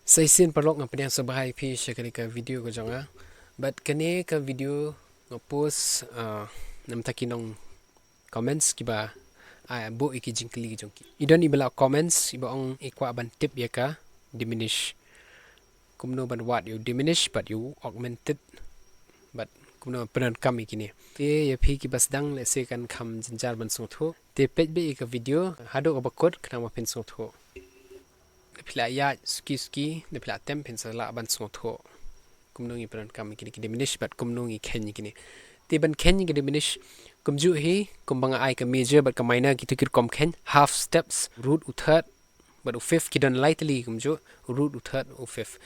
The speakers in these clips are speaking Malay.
Saya sin perlu ngapain yang sebagai pi sekali ke video ko jonga. But kene ke video ngapos nam takinong comments kiba bo iki jingkli jongki. Idon ibala comments iba ong ikwa ban tip ya ka diminish. Kumno ban what you diminish but you augmented but kumno penan kam ikini. Te ya pi ki bas dang le se kan kam jinjar ban sotho. Te pej be ik video hado obakot kana ma pen sotho. Pila ya ski de pila tem pen sala ban sotho. Kumno ngi penan kam ikini ki diminish but kumno ngi ken ikini. Te ban ken ngi diminish kumju hi kumbanga ai ka major but ka minor gitu kir kom ken half steps root u third but u fifth ki don lightly kumju root u third u fifth.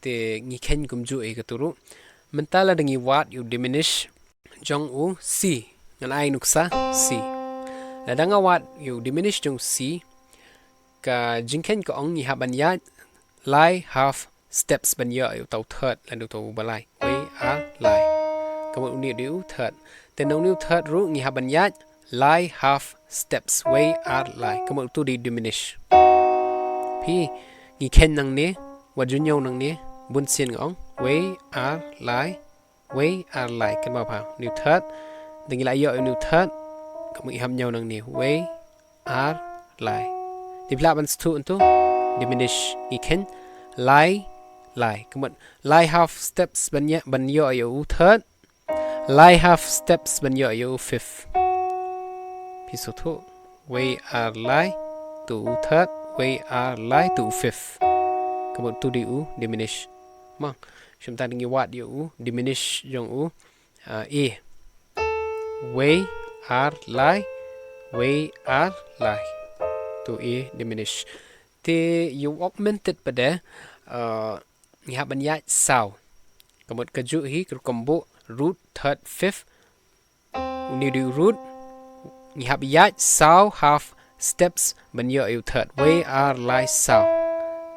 Te ngi ken kumju e ka turu mentala dengi what you diminish jong u c ngan ai nuksa c la danga what you diminish jong c ka jingken ka ong ni haban ya lai half steps ban ya yu tau third la du tau balai we are lai kamu uni du third te nong new third ru ni haban ya lai half steps we are lai kamu tu di diminish pi ni ken nang ne wa junyo nang ne bun sin ngong we are lai kan ma pa new third dengi la yo new third kamu iham nhau nang ne we are lai di pla ban stu untu diminish iken lai kamu lai half steps ban yo third lai half steps ban yo fifth piso tu we are lai to third we are lai to fifth kamu tu di u diminish ma chúng ta dengi what yo diminish jong u e we are lai to e diminish te you augmented pada ni haban ya sao kamot kaju hi kombo root third fifth uni di root ni hab ya sao half steps ban yo you third we are lai sao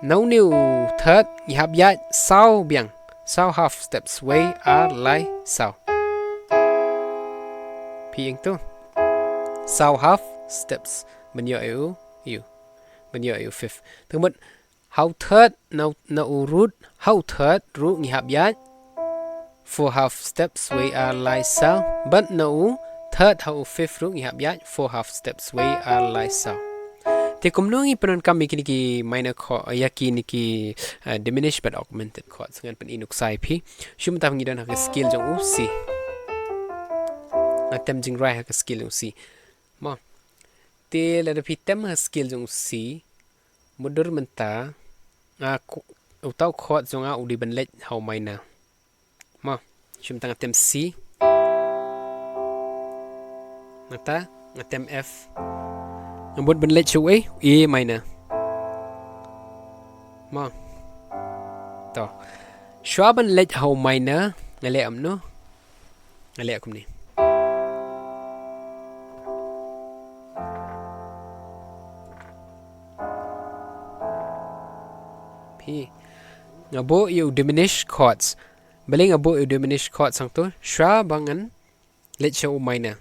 no new third ni hab ya sao biang sao half steps we are lai sao pieng tu sao half steps ban yo you ban yo fifthทั้งหมด how third no root how third root ni hab ya four half steps we are lai sao but no third how fifth root ni hab ya four half steps we are lai sao te kumno ngi penon kami kini ki minor chord iaki ni ki diminished but augmented chords ngan pen inuk sai phi shum ta ngi dan ha skill jong u c atem jing rai ha skill jong c ma te la da phi tem ha skill jong c mudur menta utau chord jong a udi ban lech how minor ma shum ta atem c nata atem f Nambut ban lech chu e minor ma to shwa ban lech how minor ngale am no ngale akum ni pi ngabo you diminish chords baling abo you diminish chords sang to shwa bangan lech how minor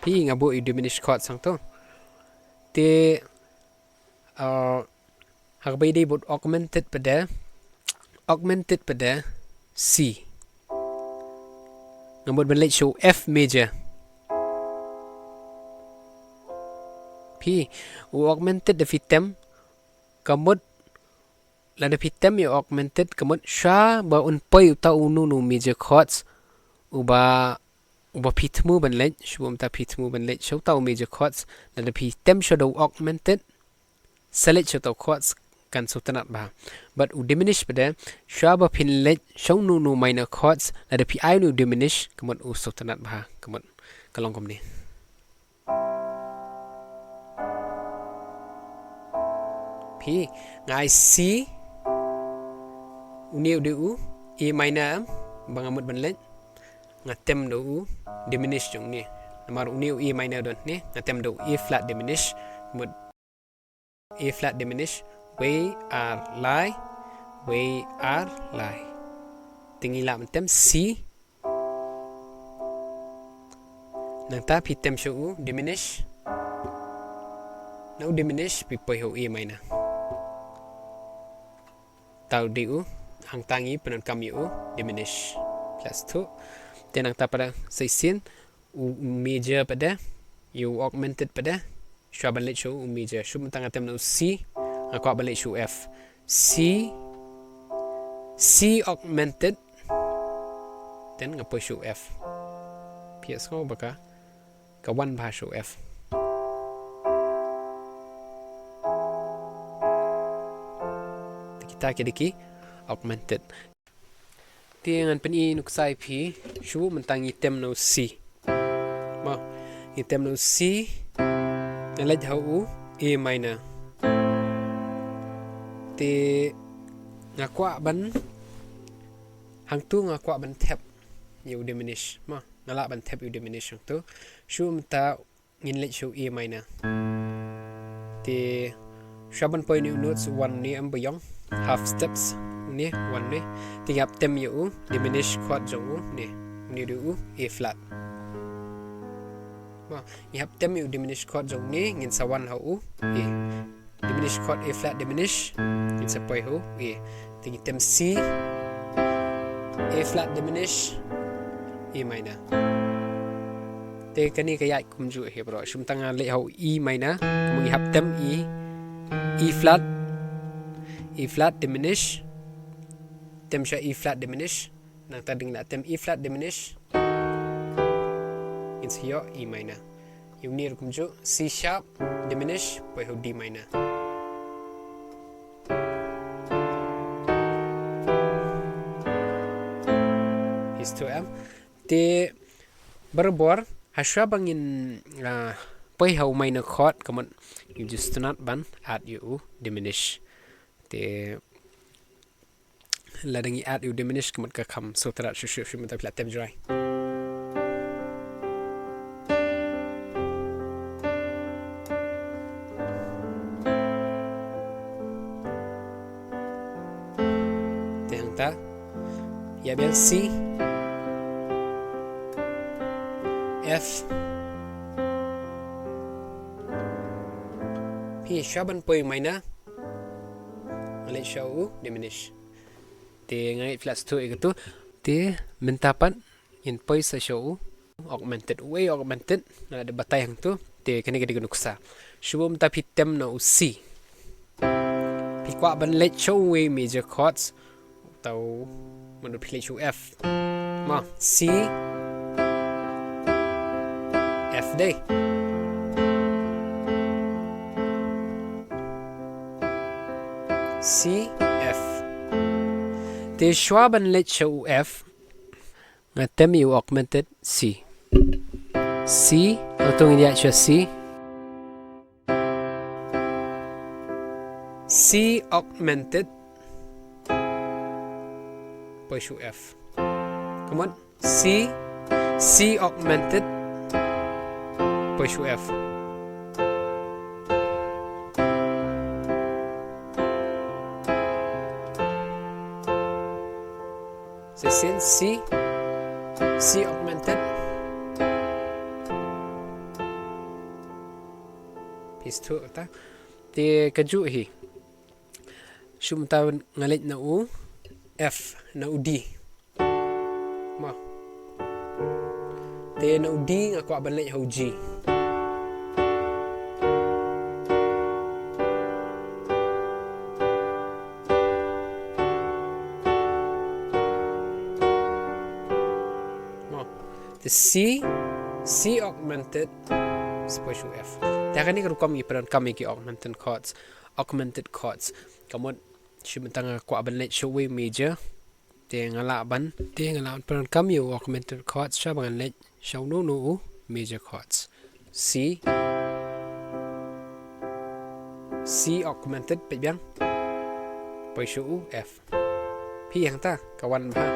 pi ngabo i diminish chord sang to te hagbay day bot augmented pada c ngabot ban lech show f major pi u augmented the fitem kamot la the fitem you augmented kamot sha ba un pay ta unu no major chords uba pitmu ban lech shubum ta pitmu ban lech show ta major chords la the fitem shadow augmented select show ta chords kan so tanat ba but u diminish pada sha ba pin lech show no minor chords la the pi nu diminish kamot u so tanat ba kamot kalong kom ni pi ngai c uniu du e minor bangamut ban lech ngatem do diminish jong ni namar uniu e minor don ni ngatem do e flat diminish mud e flat diminish we are lai tingi lam tem c nang ta pi tem show diminish na u diminish pi poi ho e minor tau di u hang tangi pyndonkam u diminish plus 2 then ang pada seisin u major pada u augmented pada shua balik show u major shu mentang atem na u c aku balik show f c augmented then ngapo show f ps ko baka kawan ba show f kita kidiki augmented tiangan peni nuksai pi shu mentang item no c ma item no c nalaj hau a minor te ngakwa ban hang tu ngakwa ban tap you diminish ma nala ban tap you diminish tu shu menta ngin lej shu a minor te shaban point new notes one ni am bayong half steps ni one ni tingap tem you diminish chord jo ni du a flat ma you have tem you diminish chord jo ni ngin sa one hau a diminish chord a flat diminish ngin sa poi ho a ting tem c a flat diminish a minor te kani kayai kumju he bro shum tanga le hau e minor mung have tem e flat diminish tem sha e flat diminish nang ta ding la tem e flat diminish it's here e minor you need kumju c sharp diminish poi ho d minor is to am te berbor hasya bangin poi ho minor chord kaman you just not ban add you diminish te ladangi add you diminish kamat ka kham so tara shu mata plat tem dry te hang ta ya biar c f p shaban poi minor let show diminish te ngai plus 2 itu te mentapan in poi sa show augmented way augmented na ada batai yang tu te kene kene nuksa shubum ta pitem no c pi kwa ban let show way major chords tau manu play show f ma c f day C F te schwaben let show F ngatem you augmented C atong ini aja C augmented poi show F come on C augmented poi show F sen C augmented piece 2 ta te kaju hi shum ta ngalet na u F na u D ma te na u D ngakwa banlet ho G the C augmented special F. Dah ni kalau kami pernah kami ki augmented chords. Kamu sementara aku aban let show way major. Tengah ban pernah kami augmented chords. Siapa bangan let show no major chords. C augmented pebiang. Poi show F. Pi yang ta kawan bah.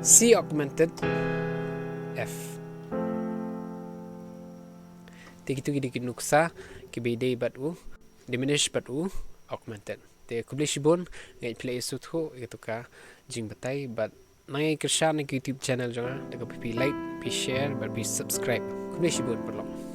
C augmented F. Tigitu gidi nuksa kibede batu diminish batu augmented. Te kublishibon ngai play sutho itu ka jing batai but nangai kerja nang YouTube channel jonga, daga pi like, pi share, bar pi subscribe. Kumne shibun perlo.